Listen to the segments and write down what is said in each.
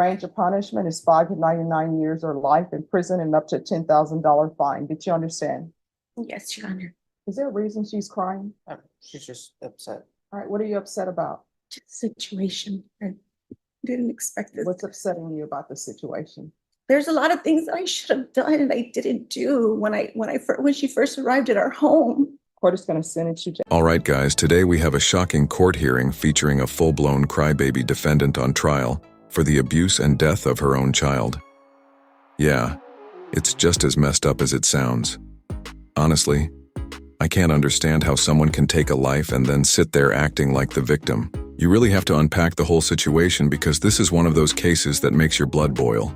Range of punishment is 5 to 99 years or life in prison and up to $10,000 fine. Did you understand? Yes, Your Honor. Is there a reason she's crying? She's just upset. All right, what are you upset about? Just situation. I didn't expect this. What's upsetting you about the situation? There's a lot of things that I should have done and I didn't do when she first arrived at our home. Court is going to sentence you to. All right, guys, today we have a shocking court hearing featuring a full-blown crybaby defendant on trial for the abuse and death of her own child. Yeah, it's just as messed up as it sounds. Honestly, I can't understand how someone can take a life and then sit there acting like the victim. You really have to unpack the whole situation because this is one of those cases that makes your blood boil.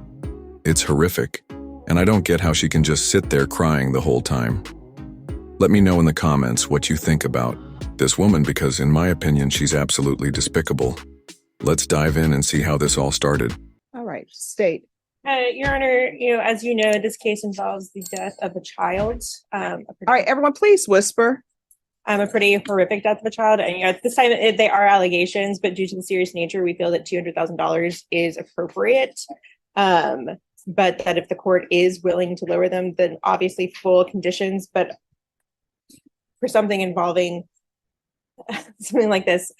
It's horrific, and I don't get how she can just sit there crying the whole time. Let me know in the comments what you think about this woman because in my opinion, she's absolutely despicable. Let's dive in and see how this all started. All right, state. Your Honor, as you know, this case involves the death of a child. All right, everyone, please whisper. A pretty horrific death of a child. And at this time, they are allegations, but due to the serious nature, we feel that $200,000 is appropriate. But that if the court is willing to lower them, then obviously full conditions. But for something involving something like this,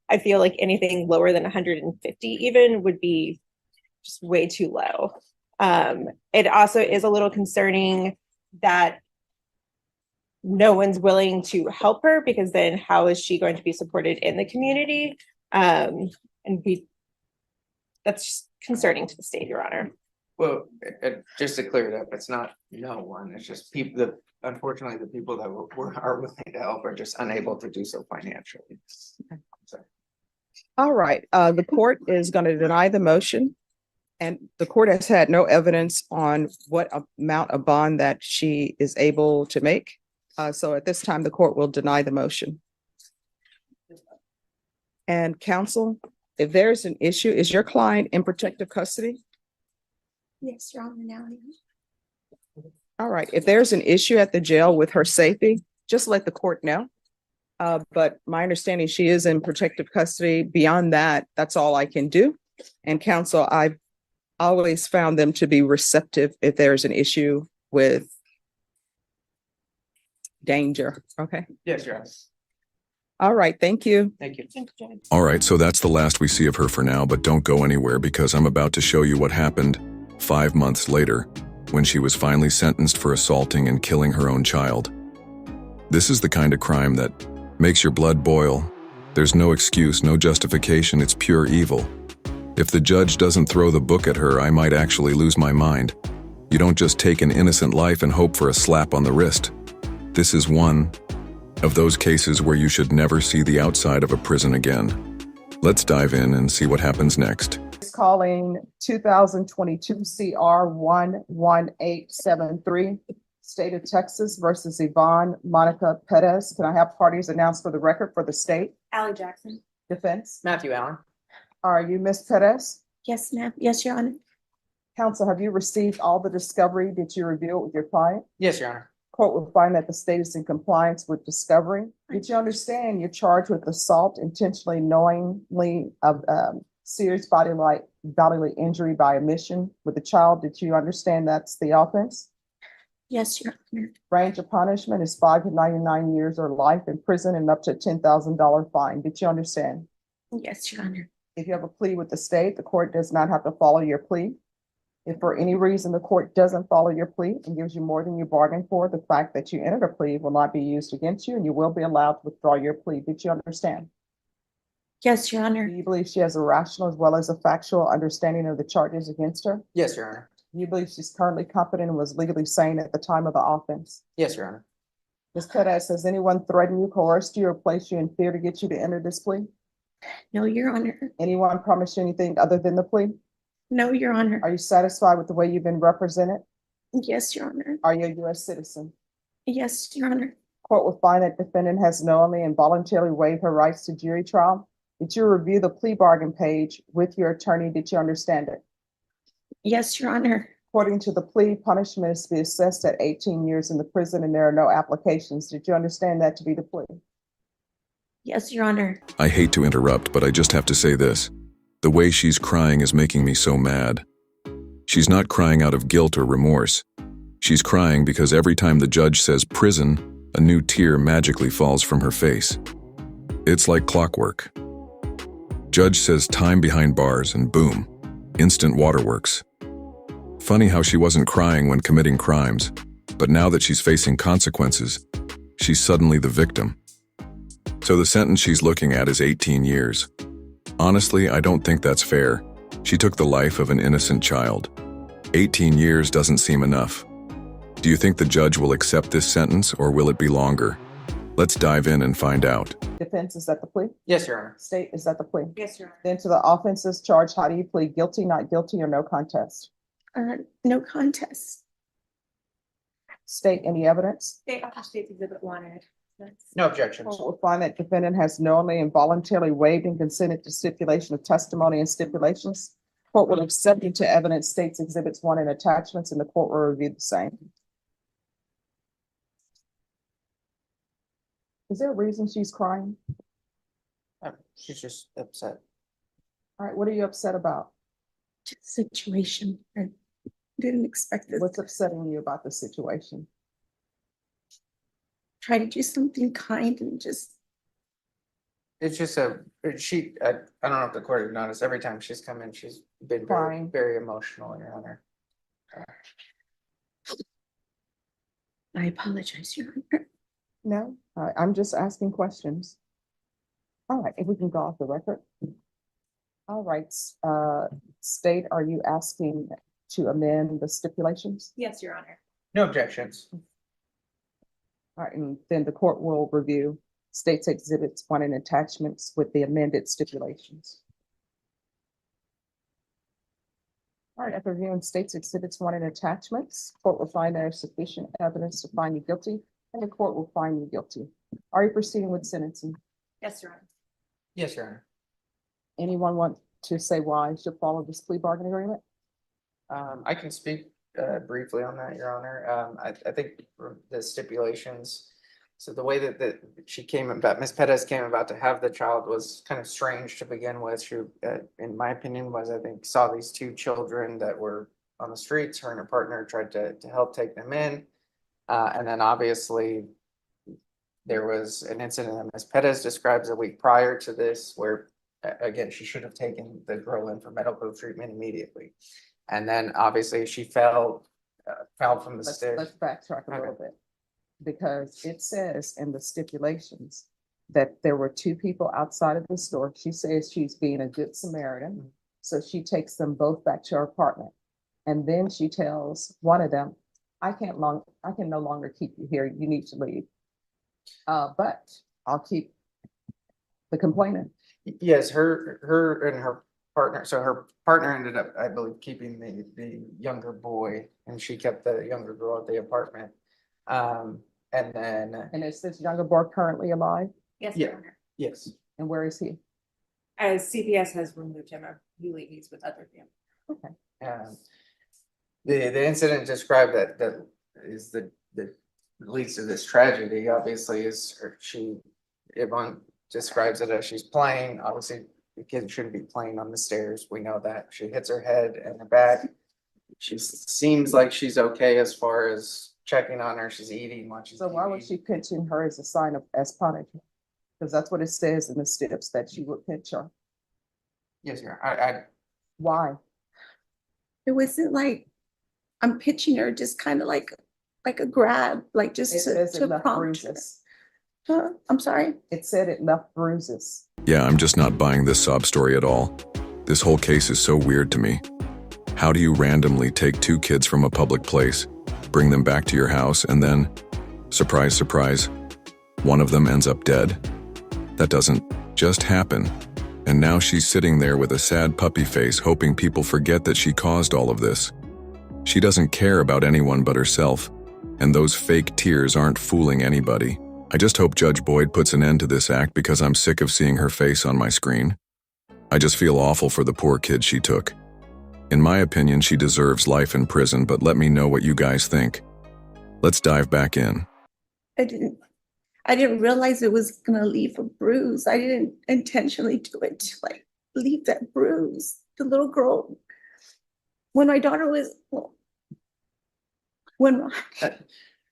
I feel like anything lower than 150 even would be just way too low. It also is a little concerning that no one's willing to help her because then how is she going to be supported in the community? That's just concerning to the state, Your Honor. Well, just to clear it up, it's not no one. It's just people. Unfortunately, the people that are willing to help are just unable to do so financially. Sorry. All right, the court is going to deny the motion. And the court has had no evidence on what amount of bond that she is able to make. So at this time, the court will deny the motion. And counsel, if there's an issue, is your client in protective custody? Yes, Your Honor, now. All right, if there's an issue at the jail with her safety, just let the court know. But my understanding, she is in protective custody. Beyond that, that's all I can do. And counsel, I've always found them to be receptive if there's an issue with danger. Okay. Yes, Your Honor. All right. Thank you. Thank you. All right, so that's the last we see of her for now, but don't go anywhere because I'm about to show you what happened 5 months later when she was finally sentenced for assaulting and killing her own child. This is the kind of crime that makes your blood boil. There's no excuse, no justification, it's pure evil. If the judge doesn't throw the book at her, I might actually lose my mind. You don't just take an innocent life and hope for a slap on the wrist. This is one of those cases where you should never see the outside of a prison again. Let's dive in and see what happens next. It's calling 2022 CR 11873, State of Texas versus Yvonne Monica Perez. Can I have parties announced for the record for the state? Allie Jackson. Defense. Matthew Allen. Are you Miss Perez? Yes, ma'am. Yes, Your Honor. Counsel, have you received all the discovery? Did you review it with your client? Yes, Your Honor. Court will find that the state is in compliance with discovery. Did you understand you're charged with assault intentionally, knowingly of serious bodily injury by omission with a child? Did you understand that's the offense? Yes, Your Honor. Range of punishment is 5 to 99 years or life in prison and up to $10,000 fine. Did you understand? Yes, Your Honor. If you have a plea with the state, the court does not have to follow your plea. If for any reason the court doesn't follow your plea and gives you more than you bargained for, the fact that you entered a plea will not be used against you and you will be allowed to withdraw your plea. Did you understand? Yes, Your Honor. Do you believe she has a rational as well as a factual understanding of the charges against her? Yes, Your Honor. Do you believe she's currently competent and was legally sane at the time of the offense? Yes, Your Honor. Ms. Perez, has anyone threatened you, coerced you, or placed you in fear to get you to enter this plea? No, Your Honor. Anyone promised you anything other than the plea? No, Your Honor. Are you satisfied with the way you've been represented? Yes, Your Honor. Are you a U.S. citizen? Yes, Your Honor. Court will find that defendant has knowingly and voluntarily waived her rights to jury trial. Did you review the plea bargain page with your attorney? Did you understand it? Yes, Your Honor. According to the plea, punishment is to be assessed at 18 years in the prison and there are no applications. Did you understand that to be the plea? Yes, Your Honor. I hate to interrupt, but I just have to say this. The way she's crying is making me so mad. She's not crying out of guilt or remorse. She's crying because every time the judge says prison, a new tear magically falls from her face. It's like clockwork. Judge says time behind bars and boom, instant waterworks. Funny how she wasn't crying when committing crimes, but now that she's facing consequences, she's suddenly the victim. So the sentence she's looking at is 18 years. Honestly, I don't think that's fair. She took the life of an innocent child. 18 years doesn't seem enough. Do you think the judge will accept this sentence or will it be longer? Let's dive in and find out. Defense, is that the plea? Yes, Your Honor. State, is that the plea? Yes, Your Honor. Then to the offenses charged, how do you plead? Guilty, not guilty, or no contest? No contest. State, any evidence? State Exhibit 1. No objections. Court will find that defendant has knowingly and voluntarily waived and consented to stipulation of testimony and stipulations. Court will accept into evidence States Exhibits 1 and attachments, and the court will review the same. Is there a reason she's crying? She's just upset. All right, what are you upset about? Just situation. I didn't expect this. What's upsetting you about the situation? Try to do something kind and just, It's just I don't know if the court has noticed, every time she's come in, she's been very, Crying. very emotional, Your Honor. I apologize, Your Honor. No, I'm just asking questions. All right, if we can go off the record. All right, State, are you asking to amend the stipulations? Yes, Your Honor. No objections. All right, and then the court will review States Exhibits 1 and attachments with the amended stipulations. All right, after reviewing States Exhibits 1 and attachments, court will find there is sufficient evidence to find you guilty, and the court will find you guilty. Are you proceeding with sentencing? Yes, Your Honor. Yes, Your Honor. Anyone want to say why should follow this plea bargain agreement? I can speak briefly on that, Your Honor. I think for the stipulations, so the way that she came about, Ms. Pettis came about to have the child was kind of strange to begin with. She, in my opinion, I think saw these two children that were on the streets. Her and her partner tried to help take them in. And then obviously there was an incident that Ms. Pettis describes a week prior to this where, again, she should have taken the girl in for medical treatment immediately. And then obviously she fell from the stairs. Let's backtrack a little Okay. bit. Because it says in the stipulations that there were two people outside of the store. She says she's being a good Samaritan. So she takes them both back to her apartment. And then she tells one of them, I can no longer keep you here. You need to leave. But I'll keep the complainant. Yes, her and her partner, so her partner ended up, I believe, keeping the younger boy, and she kept the younger girl at the apartment. And then, And is this younger boy currently alive? Yes, Yeah. Your Honor. yes, And where is he? As CPS has removed him, I believe he's with other families. Okay. the incident described that is the leads to this tragedy, obviously, is Yvonne describes it as she's playing. Obviously, the kid shouldn't be playing on the stairs. We know that. She hits her head and her back. She seems like she's okay as far as checking on her. She's eating, watching So why would TV. she pinching her as a sign of as punishment? Because that's what it says in the steps that she would pinch her. Yes, Your Honor. Why? It wasn't like I'm pitching her, just kind of like a grab, like just It says it to left prompt her. bruises. I'm sorry. It said it left bruises. Yeah, I'm just not buying this sob story at all. This whole case is so weird to me. How do you randomly take two kids from a public place, bring them back to your house, and then, surprise, surprise, one of them ends up dead? That doesn't just happen. And now she's sitting there with a sad puppy face, hoping people forget that she caused all of this. She doesn't care about anyone but herself, and those fake tears aren't fooling anybody. I just hope Judge Boyd puts an end to this act because I'm sick of seeing her face on my screen. I just feel awful for the poor kid she took. In my opinion, she deserves life in prison, but let me know what you guys think. Let's dive back in. I didn't realize it was gonna leave a bruise. I didn't intentionally do it. Like, leave that bruise. The little girl, when my daughter was, when,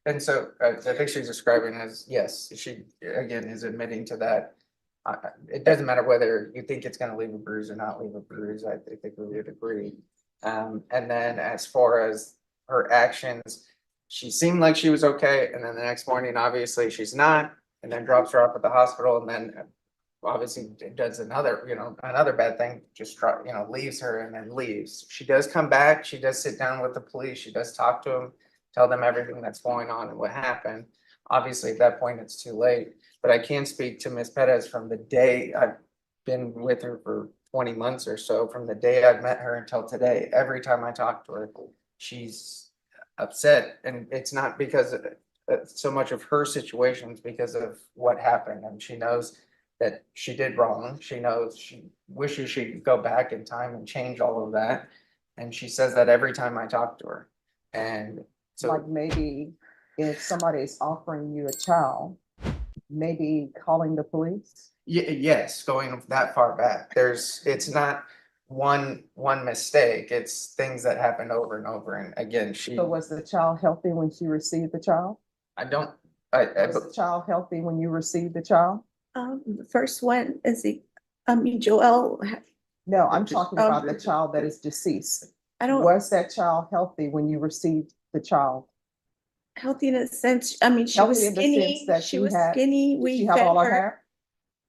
And so I think she's describing as, yes, she again is admitting to that. It doesn't matter whether you think it's gonna leave a bruise or not leave a bruise, I think we would agree. And then as far as her actions, she seemed like she was okay, and then the next morning, obviously, she's not, and then drops her off at the hospital, and then obviously does another, another bad thing, just leaves her and then leaves. She does come back, she does sit down with the police, she does talk to them, tell them everything that's going on and what happened. Obviously, at that point, it's too late, but I can speak to Ms. Perez from the day I've been with her for 20 months or so, from the day I've met her until today. Every time I talk to her, she's upset, and it's not because of so much of her situation, it's because of what happened, and she knows that she did wrong. She knows she wishes she could go back in time and change all of that, and she says that every time I talk to her. And so, Like maybe if somebody is offering you a child, maybe calling the police. yes, going that far back, it's not one mistake, it's things that happen over and over. And again, So was the child healthy when she received the child? I don't, Was the child healthy when you received the child? the first one is Joel, No, I'm talking Oh. about the child that is deceased. I don't, Was that child healthy when you received the child? healthy in a sense, I mean, she was Healthy in the skinny, sense that she she was had- skinny, Did we she have fed all her her. hair?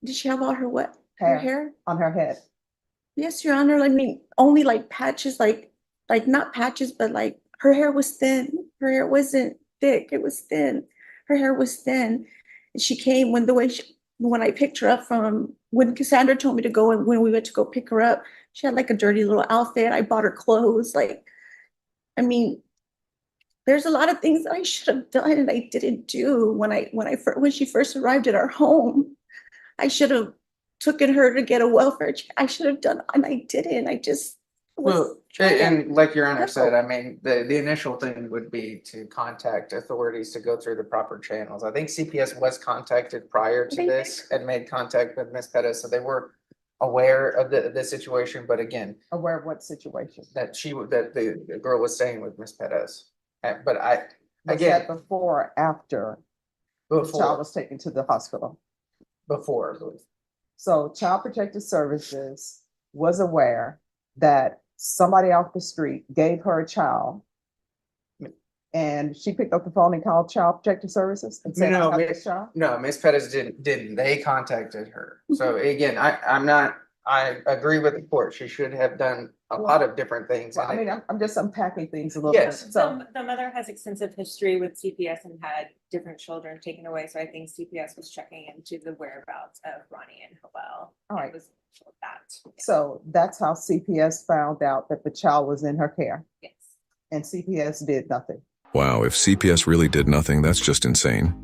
Did she have all her what? Her hair? On her head? Yes, Your Honor, I mean, only like patches, like not patches, but like her hair was thin. Her hair wasn't thick, it was thin. Her hair was thin. And she came when I picked her up when Cassandra told me to go and when we went to go pick her up, she had like a dirty little outfit. I bought her clothes, I mean, there's a lot of things that I should have done and I didn't do when she first arrived at our home. I should have taken her to get a welfare check. I should have done, and I didn't. I just was well, trying to and like Your Honor said, help. I mean, the initial thing would be to contact authorities to go through the proper channels. I think CPS was contacted prior to They did. this and made contact with Ms. Pettis, so they were aware of the situation, but again, Aware of what situation? that the girl was staying with Ms. Pettis. But Was again, that before or after the child before, was taken to the hospital? before, I believe. So Child Protective Services was aware that somebody off the street gave her a child. And she picked up the phone and called Child Protective Services and said, No, I have this child? No, Miss Pettis didn't. They contacted her. So again, I agree with the court. She should have done a lot of different things. Well, I and mean, I'm just unpacking things a little bit. Yes. So, The mother has extensive history with CPS and had different children taken away, so I think CPS was checking into the whereabouts of Ronnie and Howell. all right. It was that. So that's how CPS found out that the child was in her care Yes. and CPS did nothing. Wow, if CPS really did nothing, that's just insane.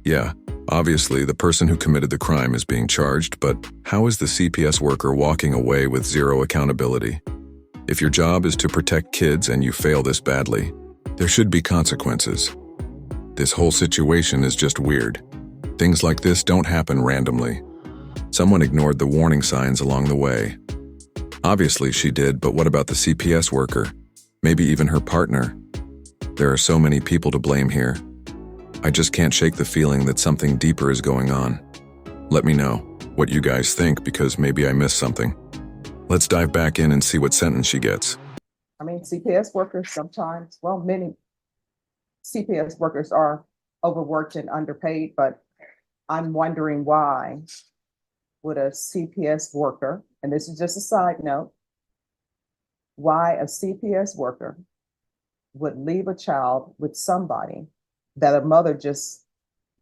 Yeah, obviously the person who committed the crime is being charged, but how is the CPS worker walking away with zero accountability? If your job is to protect kids and you fail this badly, there should be consequences. This whole situation is just weird. Things like this don't happen randomly. Someone ignored the warning signs along the way. Obviously she did, but what about the CPS worker? Maybe even her partner? There are so many people to blame here. I just can't shake the feeling that something deeper is going on. Let me know what you guys think, because maybe I missed something. Let's dive back in and see what sentence she gets. I mean, CPS workers sometimes, well, many CPS workers are overworked and underpaid, but I'm wondering why would a CPS worker, and this is just a side note, why a CPS worker would leave a child with somebody that a mother just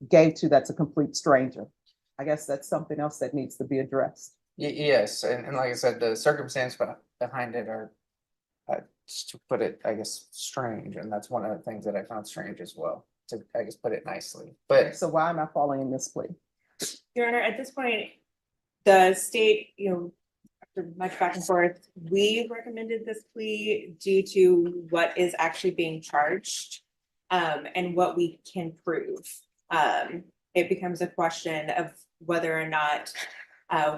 gave to that's a complete stranger. I guess that's something else that needs to be addressed. Yes, and like I said, the circumstance behind it are, just to put it, I guess, strange, and that's one of the things that I found strange as well, to, I guess, put it nicely. But So why am I falling in this plea? Your Honor, at this point, the state, after much back and forth, we recommended this plea due to what is actually being charged, and what we can prove. It becomes a question of whether or not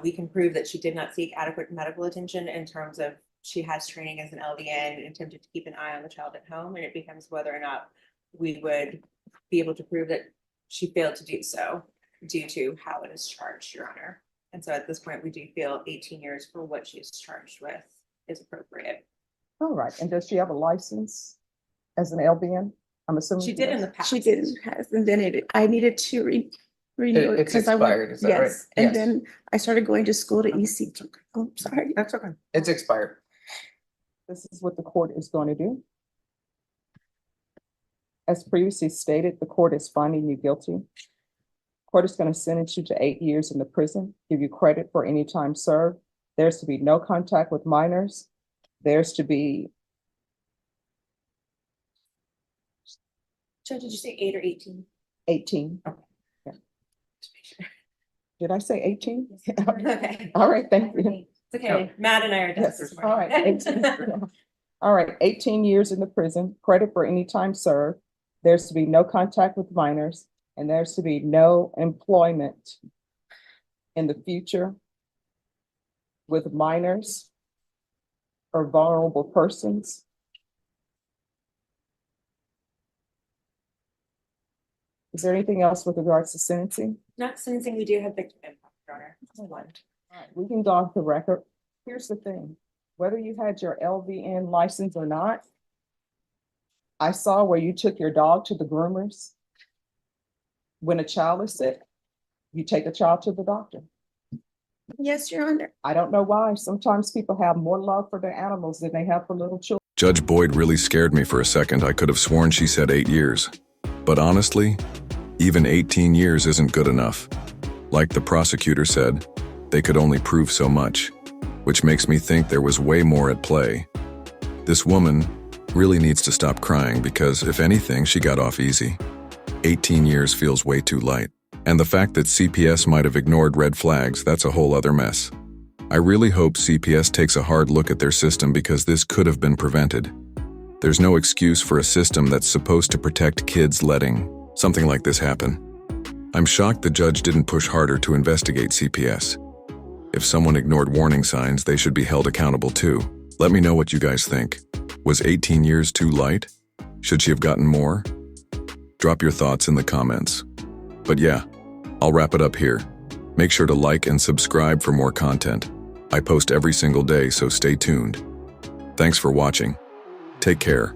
We can prove that she did not seek adequate medical attention in terms of she has training as an LVN and attempted to keep an eye on the child at home, and it becomes whether or not we would be able to prove that she failed to do so due to how it is charged, Your Honor. And so at this point, we do feel 18 years for what she is charged with is appropriate. All right, and does she have a license as an LVN? I'm assuming. She did in the past. She did in the past, and then I needed to renew it It's because I went, expired, is that right? yes, and Yes. then I started going to school to EC. Oh, sorry. That's okay. It's expired. This is what the court is going to do. As previously stated, the court is finding you guilty. Court is going to sentence you to 8 years in the prison, give you credit for any time served. There's to be no contact with minors. There's to be, Judge, did you say 8 or 18? 18. Okay. Yeah. Did I say 18? Okay. All right, thank you. It's okay. Matt and I are done Yes, this all right. morning. 18. All right, 18 years in the prison, credit for any time served. There's to be no contact with minors, and there's to be no employment in the future with minors or vulnerable persons. Is there anything else with regards to sentencing? Not sentencing, we do have victim impact, Your Honor. Hold on. All right, we can go off the record. Here's the thing, whether you had your LVN license or not, I saw where you took your dog to the groomers. When a child is sick, you take a child to the doctor. Yes, Your Honor. I don't know why. Sometimes people have more love for their animals than they have for little children. Judge Boyd really scared me for a second. I could have sworn she said 8 years. But honestly, even 18 years isn't good enough. Like the prosecutor said, they could only prove so much, which makes me think there was way more at play. This woman really needs to stop crying because, if anything, she got off easy. 18 years feels way too light. And the fact that CPS might have ignored red flags, that's a whole other mess. I really hope CPS takes a hard look at their system because this could have been prevented. There's no excuse for a system that's supposed to protect kids letting something like this happen. I'm shocked the judge didn't push harder to investigate CPS. If someone ignored warning signs, they should be held accountable too. Let me know what you guys think. Was 18 years too light? Should she have gotten more? Drop your thoughts in the comments. But yeah, I'll wrap it up here. Make sure to like and subscribe for more content. I post every single day, so stay tuned. Thanks for watching. Take care.